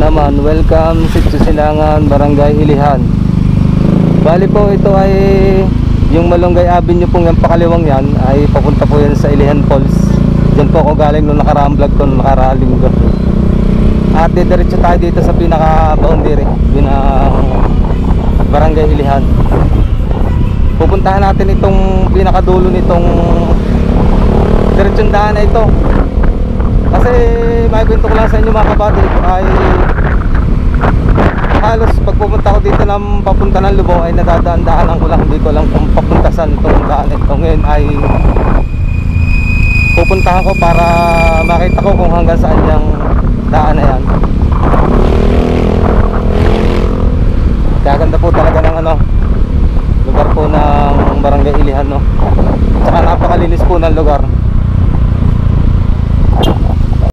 naman, welcome sa Silangan, Barangay Ilihan. Bali po ito ay yung Malunggay Avenue pong yung pakaliwang yan ay papunta po yan sa Ilihan Falls. Diyan po ako galing nung nakaraang vlog ko nung nakaraang linggo. At diretso tayo dito sa pinaka boundary, Barangay Ilihan. Pupuntahan natin itong pinakadulo nitong diretsong daan na ito. Kasi may kwento ko lang sa inyo mga kabady ay halos pag pupunta ko dito ng papunta ng Lubao ay nadadaan-daanan ko lang, hindi ko lang kung papunta saan itong daan ito. Ngayon ay pupuntahan ko para makita ko kung hanggang saan yung daan na yan. Kaganda po talaga ng lugar po ng Barangay Ilihan, no? Saka napakalinis po ng lugar.